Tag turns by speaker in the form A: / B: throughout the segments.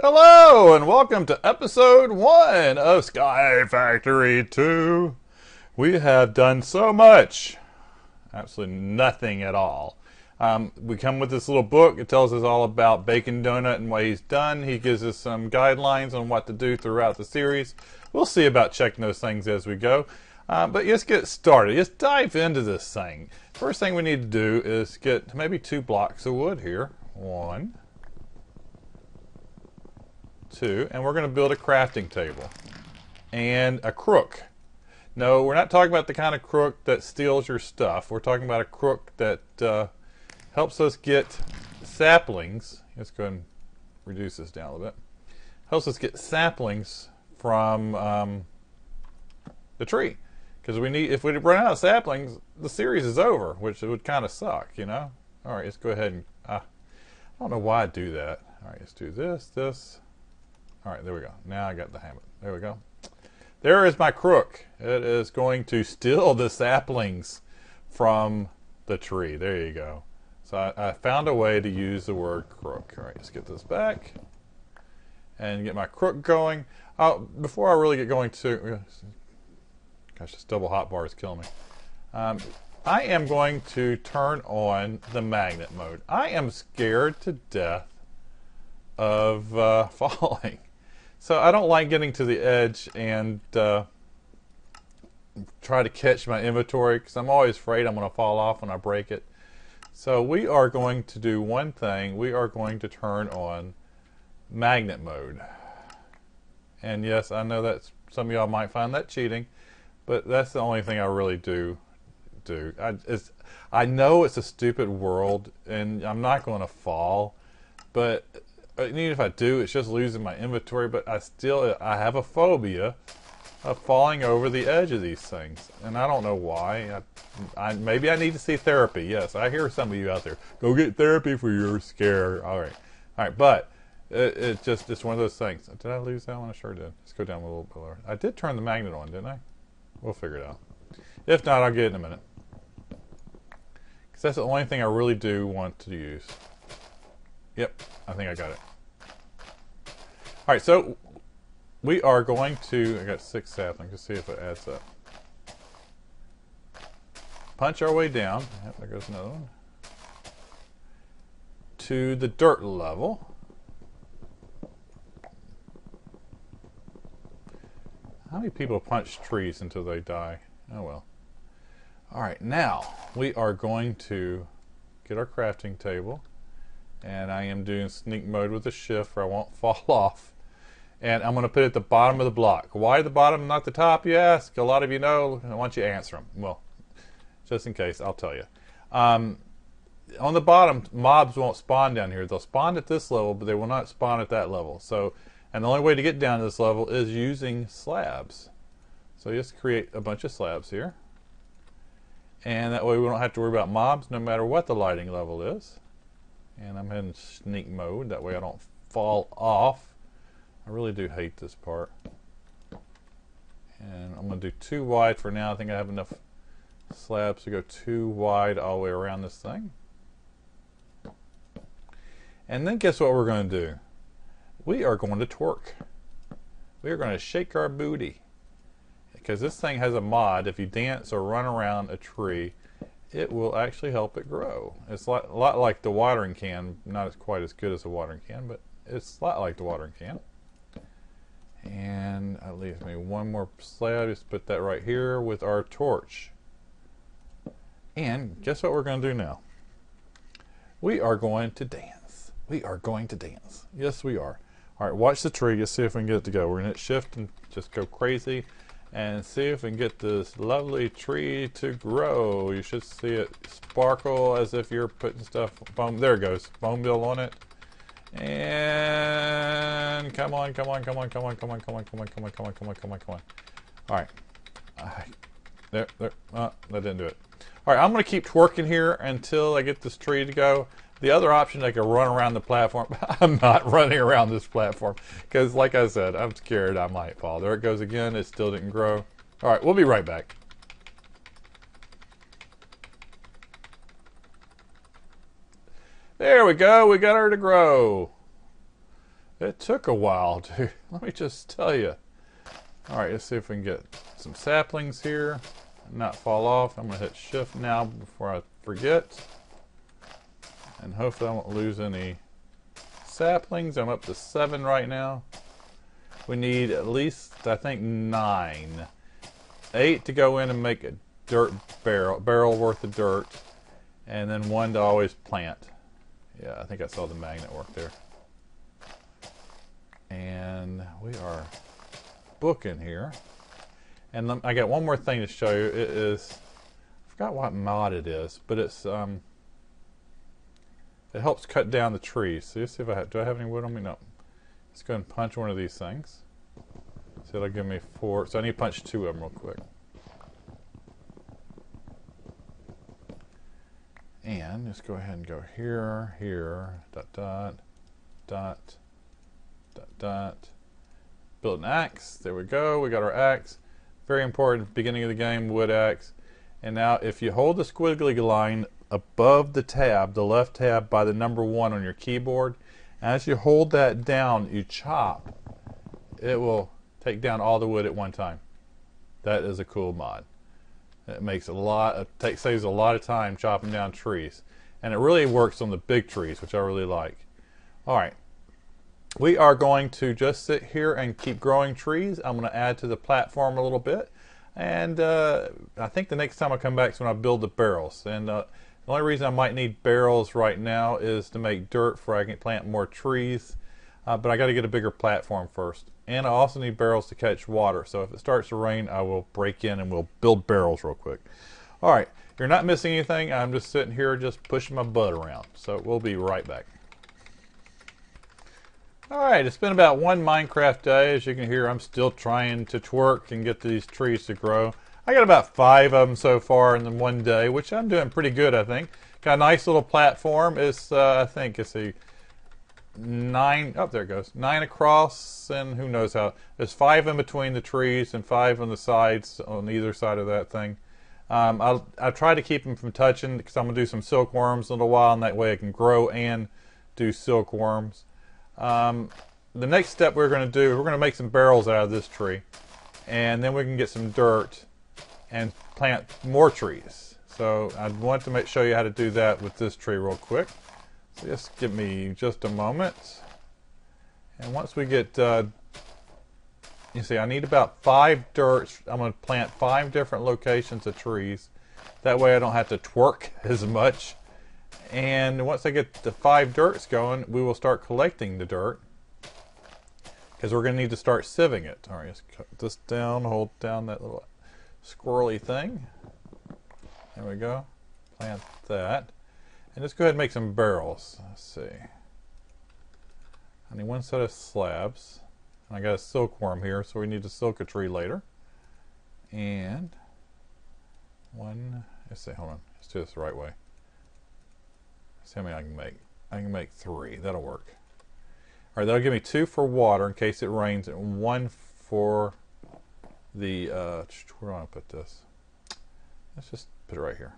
A: Hello and welcome to episode 1 of Sky Factory 2. We have done so much. Absolutely nothing at all. We come with this little book. It tells us all about Bacon Donut and what he's done. He gives us some guidelines on what to do throughout the series. We'll see about checking those things as we go. But let's get started. Let's dive into this thing. First thing we need to do is get maybe 2 blocks of wood here. 1, 2, and we're going to build a crafting table and a crook. No, we're not talking about the kind of crook that steals your stuff. We're talking about a crook that helps us get saplings. Let's go ahead and reduce this down a little bit. Helps us get saplings from the tree, because if we run out of saplings, the series is over, which would kind of suck, you know. All right, let's go ahead and I don't know why I do that. All right, let's do this. All right, there we go. Now I got the hang of it. There we go. There is my crook. It is going to steal the saplings from the tree. There you go. So I found a way to use the word crook. All right, let's get this back and get my crook going. Before I really get going gosh, this double hotbar is killing me. I am going to turn on the magnet mode. I am scared to death of falling. So I don't like getting to the edge and try to catch my inventory, because I'm always afraid I'm going to fall off when I break it. So we are going to do one thing. We are going to turn on magnet mode. And yes, I know that some of y'all might find that cheating, but that's the only thing I really do. I know it's a stupid world and I'm not going to fall, but even if I do, it's just losing my inventory. But I have a phobia of falling over the edge of these things, and I don't know why. Maybe I need to see therapy. Yes, I hear some of you out there. Go get therapy for your scare. All right. But it's one of those things. Did I lose that one? I sure did. Let's go down a little bit lower. I did turn the magnet on, didn't I? We'll figure it out. If not, I'll get it in a minute, because that's the only thing I really do want to use. Yep, I think I got it. All right, so we are going to, I got 6 saplings. Let's see if it adds up. Punch our way down. Yep, there goes another one. To the dirt level. How many people punch trees until they die? Oh well. All right, now we are going to get our crafting table. And I am doing sneak mode with the shift, or I won't fall off. And I'm going to put it at the bottom of the block. Why the bottom, not the top, you ask? A lot of you know. I want you to answer them. Well, just in case, I'll tell you. On the bottom, mobs won't spawn down here. They'll spawn at this level, but they will not spawn at that level. And the only way to get down to this level is using slabs. So just create a bunch of slabs here. And that way we don't have to worry about mobs no matter what the lighting level is. And I'm in sneak mode, that way I don't fall off. I really do hate this part. And I'm going to do 2 wide for now. I think I have enough slabs to go 2 wide all the way around this thing. And then guess what we're going to do? We are going to twerk. We are going to shake our booty. Because this thing has a mod. If you dance or run around a tree, it will actually help it grow. It's a lot like the watering can. Not quite as good as a watering can, but it's a lot like the watering can. And that leaves me 1 more slab. Just put that right here with our torch. And guess what we're going to do now? We are going to dance. We are going to dance. Yes, we are. All right, watch the tree. Let's see if we can get it to go. We're going to hit shift and just go crazy and see if we can get this lovely tree to grow. You should see it sparkle as if you're putting stuff foam. There it goes. Foam bill on it. And come on. All right. There. That didn't do it. All right, I'm going to keep twerking here until I get this tree to go. The other option, I can run around the platform. I'm not running around this platform because, like I said, I'm scared I might fall. There it goes again. It still didn't grow. All right, we'll be right back. There we go. We got her to grow. It took a while, dude. Let me just tell you. All right, let's see if we can get some saplings here and not fall off. I'm going to hit shift now before I forget. And hopefully I won't lose any saplings. I'm up to 7 right now. We need at least, I think, 9. 8 to go in and make a dirt barrel worth of dirt. And then 1 to always plant. Yeah, I think I saw the magnet work there. And we are booking here. And I got one more thing to show you. It is, I forgot what mod it is, but it's it helps cut down the trees. So let's see if do I have any wood on me? No. Let's go ahead and punch one of these things. So it'll give me 4. So I need to punch 2 of them real quick. And just go ahead and go here, here, dot, dot, dot, dot, dot. Build an axe. There we go. We got our axe. Very important, beginning of the game, wood axe. And now if you hold the squiggly line above the tab, the left tab by the number 1 on your keyboard, as you hold that down, you chop, it will take down all the wood at one time. That is a cool mod. It makes a lot, saves a lot of time chopping down trees. And it really works on the big trees, which I really like. All right. We are going to just sit here and keep growing trees. I'm going to add to the platform a little bit. And I think the next time I come back is when I build the barrels. And the only reason I might need barrels right now is to make dirt for I can plant more trees. But I got to get a bigger platform first. And I also need barrels to catch water. So if it starts to rain, I will break in and we'll build barrels real quick. All right, you're not missing anything. I'm just sitting here just pushing my butt around. So we'll be right back. All right, it's been about 1 Minecraft day. As you can hear, I'm still trying to twerk and get these trees to grow. I got about 5 of them so far in the 1 day, which I'm doing pretty good, I think. Got a nice little platform. It's, I think it's a 9, oh, there it goes, 9 across, and who knows how. There's 5 in between the trees and 5 on the sides on either side of that thing. I'll try to keep them from touching because I'm going to do some silkworms in a little while, and that way I can grow and do silkworms. The next step we're going to do, we're going to make some barrels out of this tree, and then we can get some dirt and plant more trees. So I want to show you how to do that with this tree real quick. So just give me just a moment. And once we get, you see, I need about 5 dirt. I'm going to plant 5 different locations of trees. That way I don't have to twerk as much. And once I get the 5 dirts going, we will start collecting the dirt. Because we're going to need to start sieving it. All right, let's cut this down, hold down that little squirrely thing. There we go. Plant that. And let's go ahead and make some barrels. Let's see. I need 1 set of slabs. And I got a silkworm here, so we need to silk a tree later. And 1, let's see, hold on. Let's do this the right way. Let's see how many I can make. I can make 3. That'll work. All right, that'll give me 2 for water in case it rains, and 1 for the, where do I want to put this? Let's just put it right here.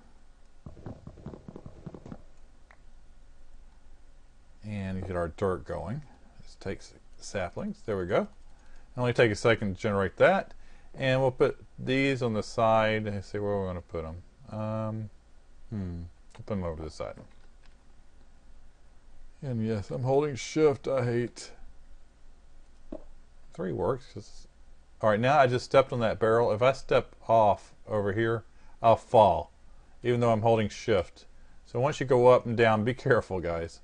A: And you get our dirt going. Let's take saplings. There we go. It'll only take a second to generate that. And we'll put these on the side. Let's see where we're going to put them. We'll put them over to the side. And yes, I'm holding shift. I hate. 3 works. All right, now I just stepped on that barrel. If I step off over here, I'll fall, even though I'm holding shift. So once you go up and down, be careful, guys.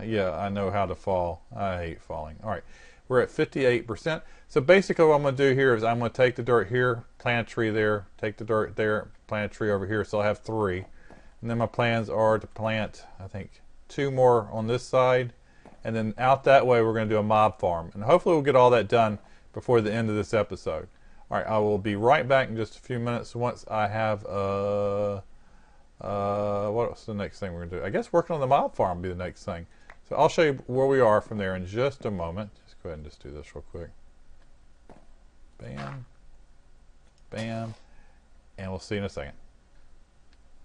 A: Yeah, I know how to fall. I hate falling. All right, we're at 58%. So basically what I'm going to do here is I'm going to take the dirt here, plant a tree there, take the dirt there, plant a tree over here, so I'll have 3. And then my plans are to plant, I think, 2 more on this side. And then out that way we're going to do a mob farm. And hopefully we'll get all that done before the end of this episode. All right, I will be right back in just a few minutes once I have, what's the next thing we're going to do? I guess working on the mob farm will be the next thing. So I'll show you where we are from there in just a moment. Just go ahead and just do this real quick. Bam. Bam. And we'll see you in a second.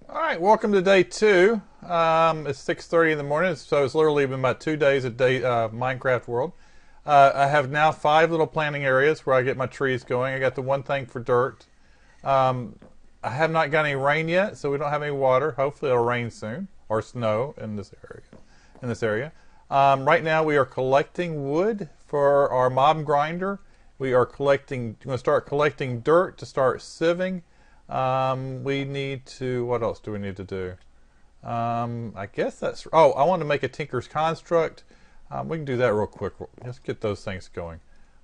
A: All right, welcome to day 2. It's 6:30 in the morning, so it's literally been about 2 days of Minecraft world. I have now 5 little planting areas where I get my trees going. I got the one thing for dirt. I have not got any rain yet, so we don't have any water. Hopefully it'll rain soon, or snow in this area. Right now we are collecting wood for our mob grinder. We are going to start collecting dirt to start sieving. We need to, what else do we need to do? I guess that's, oh, I want to make a Tinker's Construct. We can do that real quick. Let's get those things going.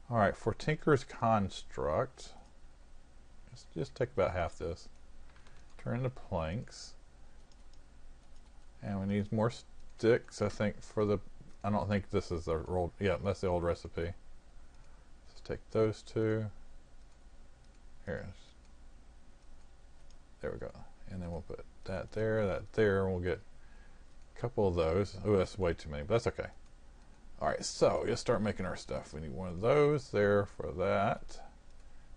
A: All right, for Tinker's Construct, just take about half this. Turn into planks. And we need more sticks, I think, for the, I don't think this is the old, yeah, that's the old recipe. Let's take those 2. Here. There we go. And then we'll put that there, and we'll get a couple of those. Oh, that's way too many, but that's okay. All right, so let's start making our stuff. We need one of those there for that.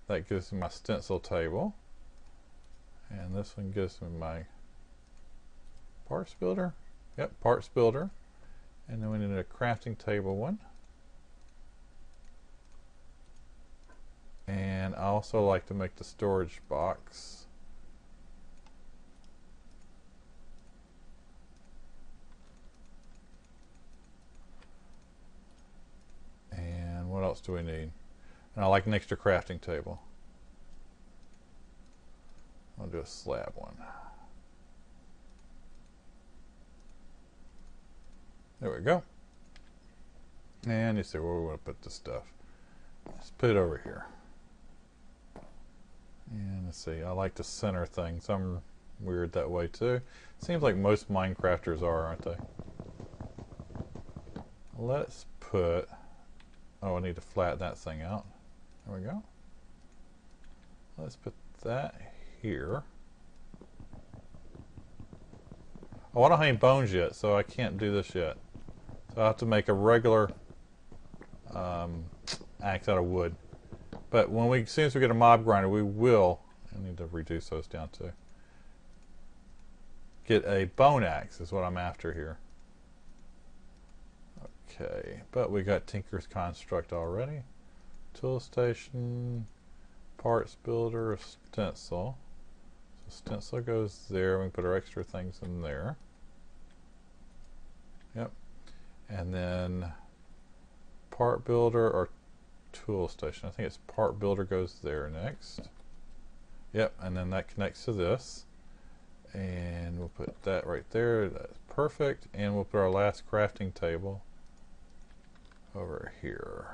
A: That gives me my stencil table. And this one gives me my parts builder. Yep, parts builder. And then we need a crafting table one. And I also like to make the storage box. And what else do we need? And I like an extra crafting table. I'll do a slab one. There we go. And you see where we want to put this stuff. Let's put it over here. And let's see, I like to center things. I'm weird that way too. Seems like most Minecrafters are, aren't they? Let's put, oh, I need to flatten that thing out. There we go. Let's put that here. Oh, I don't have any bones yet, so I can't do this yet. So I have to make a regular axe out of wood. But when as soon as we get a mob grinder, we will, I need to reduce those down too, get a bone axe is what I'm after here. Okay, but we got Tinker's Construct already. Tool station, parts builder, stencil. So stencil goes there. We can put our extra things in there. Yep. And then part builder or tool station. I think it's part builder goes there next. Yep, and then that connects to this. And we'll put that right there. That's perfect. And we'll put our last crafting table over here.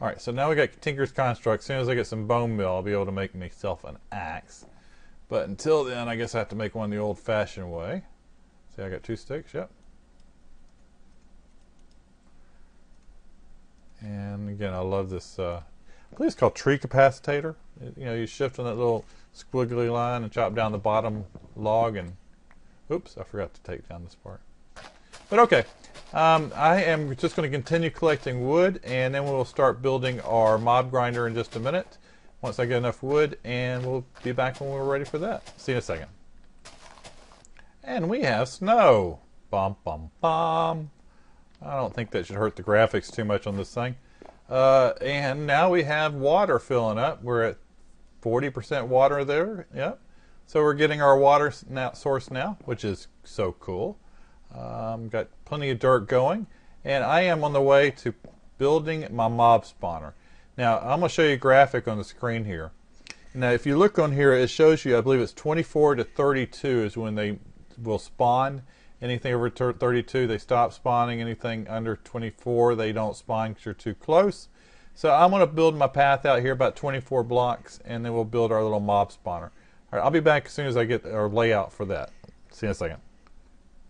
A: Alright, so now we got Tinker's Construct. As soon as I get some bone meal, I'll be able to make myself an axe. But until then, I guess I have to make one the old-fashioned way. See, I got 2 sticks, yep. And again, I love this, I believe it's called tree capacitator. You know, you shift on that little squiggly line and chop down the bottom log and, oops, I forgot to take down this part. But okay, I am just going to continue collecting wood, and then we'll start building our mob grinder in just a minute. Once I get enough wood, and we'll be back when we're ready for that. See you in a second. And we have snow. Bum, bum, bum. I don't think that should hurt the graphics too much on this thing. And now we have water filling up. We're at 40% water there. Yep. So we're getting our water source now, which is so cool. Got plenty of dirt going, and I am on the way to building my mob spawner. Now I'm going to show you a graphic on the screen here. Now if you look on here, it shows you, I believe it's 24 to 32 is when they will spawn. Anything over 32 they stop spawning. Anything under 24 they don't spawn because you're too close. So I'm going to build my path out here about 24 blocks, and then we'll build our little mob spawner. Alright, I'll be back as soon as I get our layout for that. See you in a second.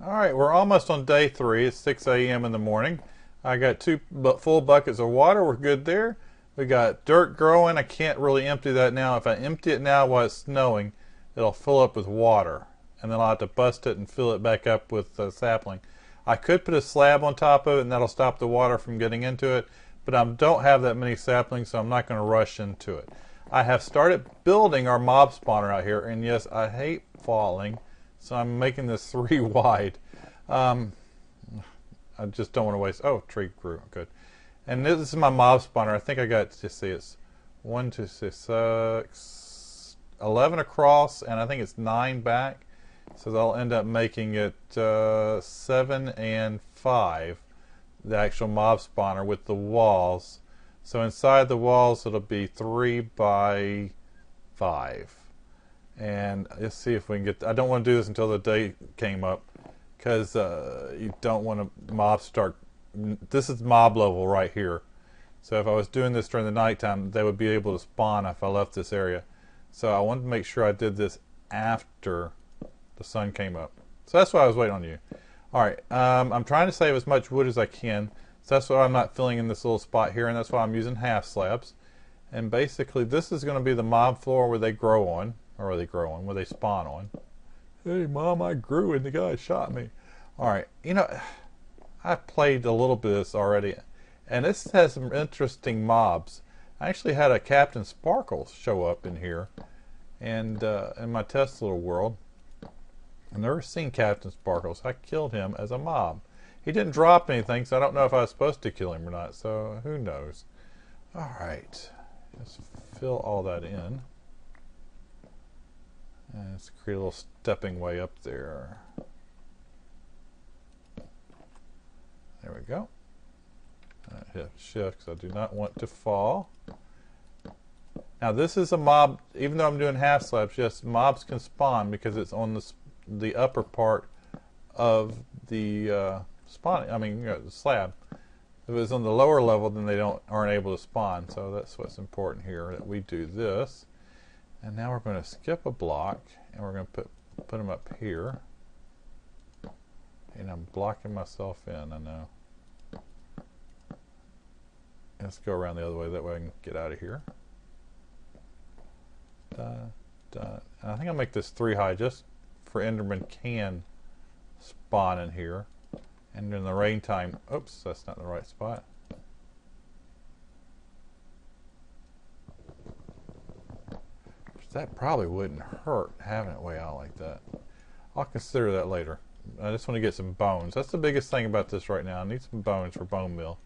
A: Alright, we're almost on day 3. It's 6 a.m. in the morning. I got 2 full buckets of water. We're good there. We got dirt growing. I can't really empty that now. If I empty it now while it's snowing, it'll fill up with water. And then I'll have to bust it and fill it back up with sapling. I could put a slab on top of it, and that'll stop the water from getting into it. But I don't have that many saplings, so I'm not going to rush into it. I have started building our mob spawner out here. And yes, I hate falling. So I'm making this 3 wide. I I just don't want to waste. Oh, tree grew. Good. And this is my mob spawner. I think I got, just see, it's 1, 2, 6, 11 across, and I think it's 9 back. So they'll end up making it 7 and 5, the actual mob spawner with the walls. So inside the walls it'll be 3 by 5. And let's see if we can get, I don't want to do this until the day came up, because you don't want to mob start. This is mob level right here. So if I was doing this during the nighttime, they would be able to spawn if I left this area. So I wanted to make sure I did this after the sun came up. So that's why I was waiting on you. Alright, I'm trying to save as much wood as I can. So that's why I'm not filling in this little spot here, and that's why I'm using half slabs. And basically this is going to be the mob floor where they grow on, or where they spawn on. Hey Mom, I grew and the guy shot me. Alright, you know, I played a little bit of this already, and this has some interesting mobs. I actually had a Captain Sparkles show up in here, and in my test little world. I've never seen Captain Sparkles. I killed him as a mob. He didn't drop anything, so I don't know if I was supposed to kill him or not, so who knows. Alright, let's fill all that in. And let's create a little stepping way up there. There we go. Hit shift because I do not want to fall. Now this is a mob, even though I'm doing half slabs, yes, mobs can spawn because it's on the upper part of the the slab. If it was on the lower level, then they aren't able to spawn. So that's what's important here, that we do this. And now we're going to skip a block, and we're going to put them up here. And I'm blocking myself in, I know. Let's go around the other way, that way I can get out of here. And I think I'll make this 3 high just for Enderman can spawn in here. And in the rain time, oops, that's not the right spot. That probably wouldn't hurt having it way out like that. I'll consider that later. I just want to get some bones. That's the biggest thing about this right now. I need some bones for bone meal.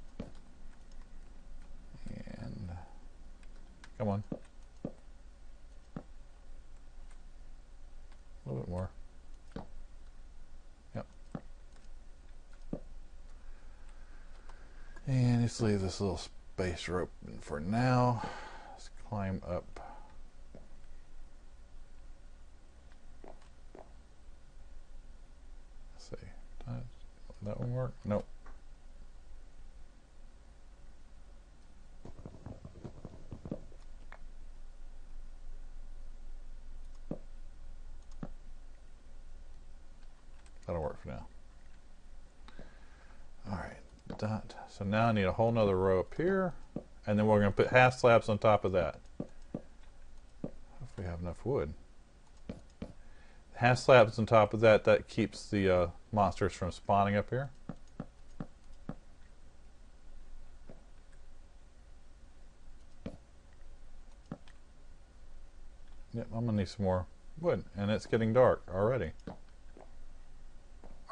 A: And come on. A little bit more. Yep. And let's leave this little space open for now. Let's climb up. That one work? Nope. That'll work for now. Alright, so now I need a whole nother row up here, and then we're going to put half slabs on top of that. If we have enough wood. Half slabs on top of that, that keeps the monsters from spawning up here. Yep, I'm gonna need some more wood, and it's getting dark already.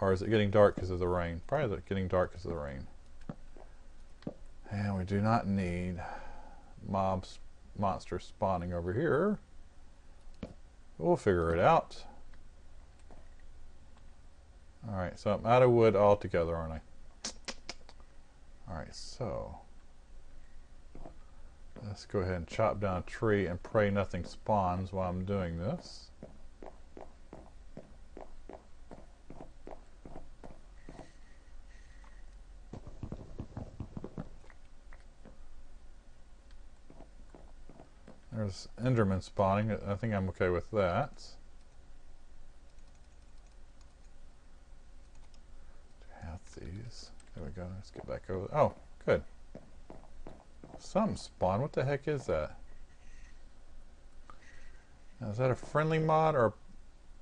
A: Or is it getting dark because of the rain? Probably getting dark because of the rain. And we do not need monsters spawning over here. We'll figure it out. Alright, so I'm out of wood altogether, aren't I? Alright, so let's go ahead and chop down a tree and pray nothing spawns while I'm doing this. There's Enderman spawning. I think I'm okay with that. These. There we go. Let's get back over. Oh, good. Some spawn. What the heck is that? Now, is that a friendly mod or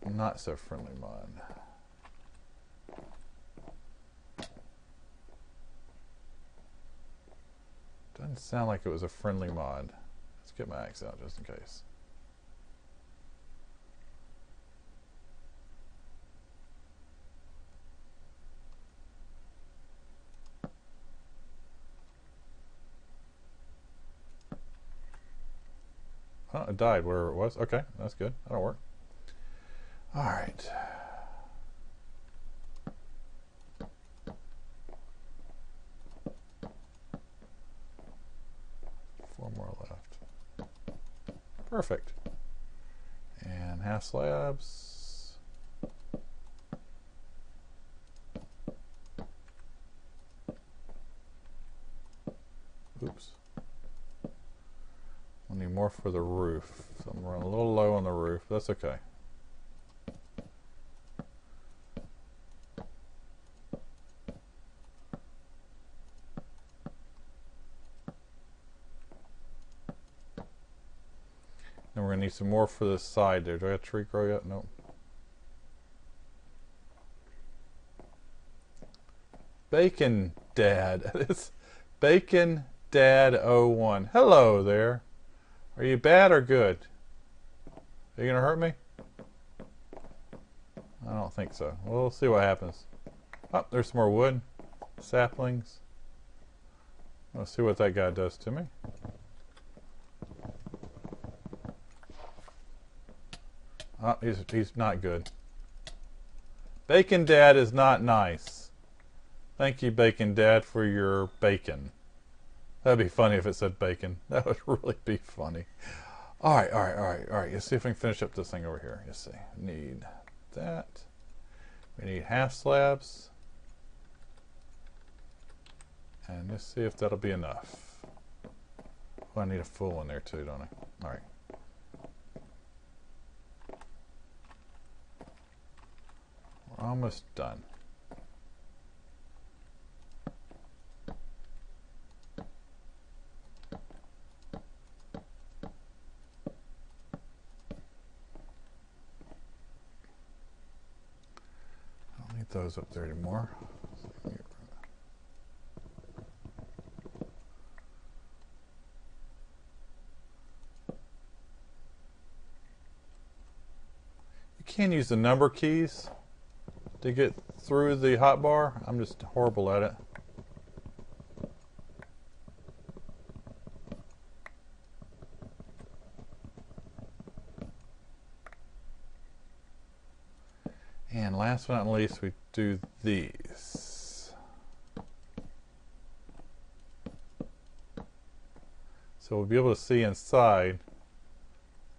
A: not so friendly mod? Doesn't sound like it was a friendly mod. Let's get my axe out just in case. Oh, it died wherever it was. Okay, that's good. That'll work. All right. Four more left. Perfect. And half slabs. Oops. I need more for the roof. So I'm running a little low on the roof. That's okay. And we're going to need some more for this side there. Do I have a tree grow yet? Nope. Bacon Dad. It's Bacon Dad 01. Hello there. Are you bad or good? Are you going to hurt me? I don't think so. We'll see what happens. Oh, there's some more wood. Saplings. Let's see what that guy does to me. Oh, he's not good. Bacon Dad is not nice. Thank you, Bacon Dad, for your bacon. That'd be funny if it said bacon. That would really be funny. All right. Let's see if we can finish up this thing over here. Let's see. Need that. We need half slabs. And let's see if that'll be enough. Oh, I need a full one there too, don't I? All right. We're almost done. I don't need those up there anymore. You can't use the number keys to get through the hotbar. I'm just horrible at it. And last but not least, we do these. So we'll be able to see inside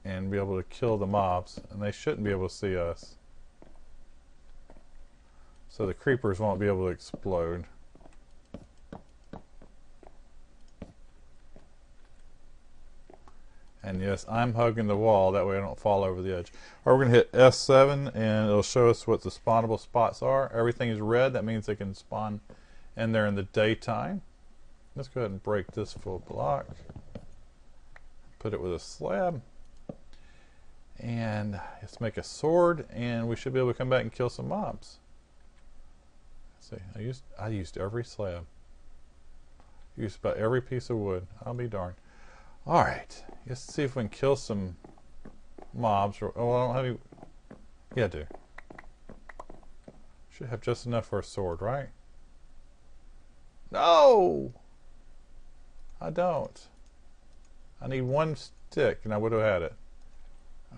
A: and be able to kill the mobs, and they shouldn't be able to see us. So the creepers won't be able to explode. And yes, I'm hugging the wall, that way I don't fall over the edge. Alright, we're going to hit S7 and it'll show us what the spawnable spots are. Everything is red, that means they can spawn in there in the daytime. Let's go ahead and break this full block. Put it with a slab. And let's make a sword, and we should be able to come back and kill some mobs. See, I used every slab. Used about every piece of wood. I'll be darned. Alright, let's see if we can kill some mobs. Oh, I don't have any. Yeah, I do. Should have just enough for a sword, right? No! I don't. I need one stick, and I would have had it.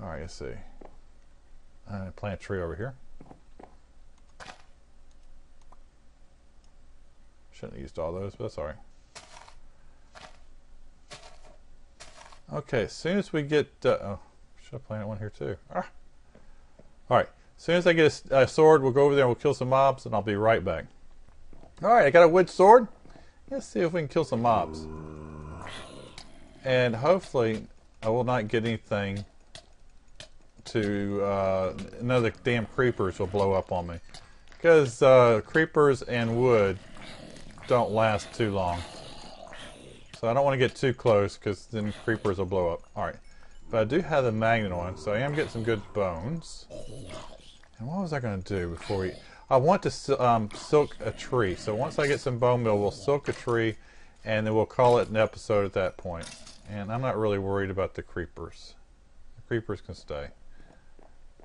A: Alright, let's see. I'm going to plant a tree over here. Shouldn't have used all those, but that's alright. Okay, as soon as we get... oh, should I plant one here too? Ah. Alright, as soon as I get a sword, we'll go over there and we'll kill some mobs, and I'll be right back. Alright, I got a wood sword. Let's see if we can kill some mobs. And hopefully, I will not get anything to... none of the damn creepers will blow up on me. Because creepers and wood don't last too long. So I don't want to get too close because then creepers will blow up. Alright. But I do have the magnet on, so I am getting some good bones. And what was I going to do before we... I want to silk a tree. So once I get some bone meal, we'll silk a tree, and then we'll call it an episode at that point. And I'm not really worried about the creepers. The creepers can stay.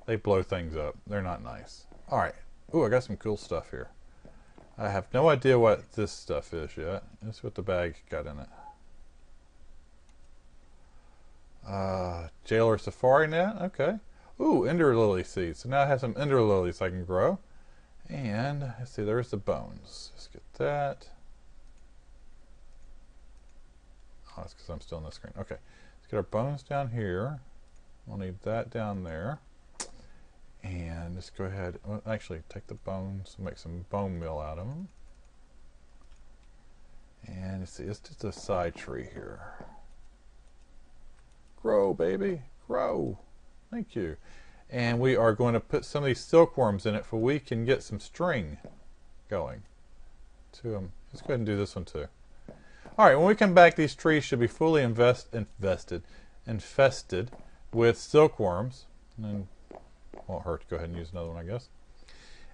A: They blow things up. They're not nice. Alright. Ooh, I got some cool stuff here. I have no idea what this stuff is yet. Let's see what the bag got in it. Jailer safari net. Okay. Ooh, ender lily seeds. So now I have some ender lilies I can grow. And let's see, there's the bones. Let's get that. Oh, that's because I'm still on the screen. Okay. Let's get our bones down here. We'll need that down there. And let's go ahead. Well, actually, take the bones and make some bone meal out of them. And let's see, it's just a side tree here. Grow, baby, grow. Thank you. And we are going to put some of these silkworms in it so we can get some string going to them. Let's go ahead and do this one too. All right, when we come back, these trees should be fully infested with silkworms. And won't hurt to go ahead and use another one, I guess.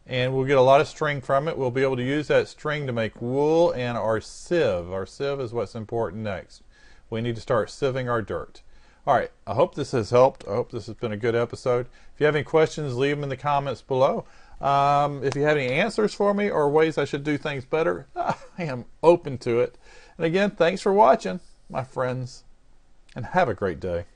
A: And we'll get a lot of string from it. We'll be able to use that string to make wool and our sieve. Our sieve is what's important next. We need to start sieving our dirt. All right, I hope this has helped. I hope this has been a good episode. If you have any questions, leave them in the comments below. If you have any answers for me or ways I should do things better, I am open to it. And again, thanks for watching, my friends, and have a great day.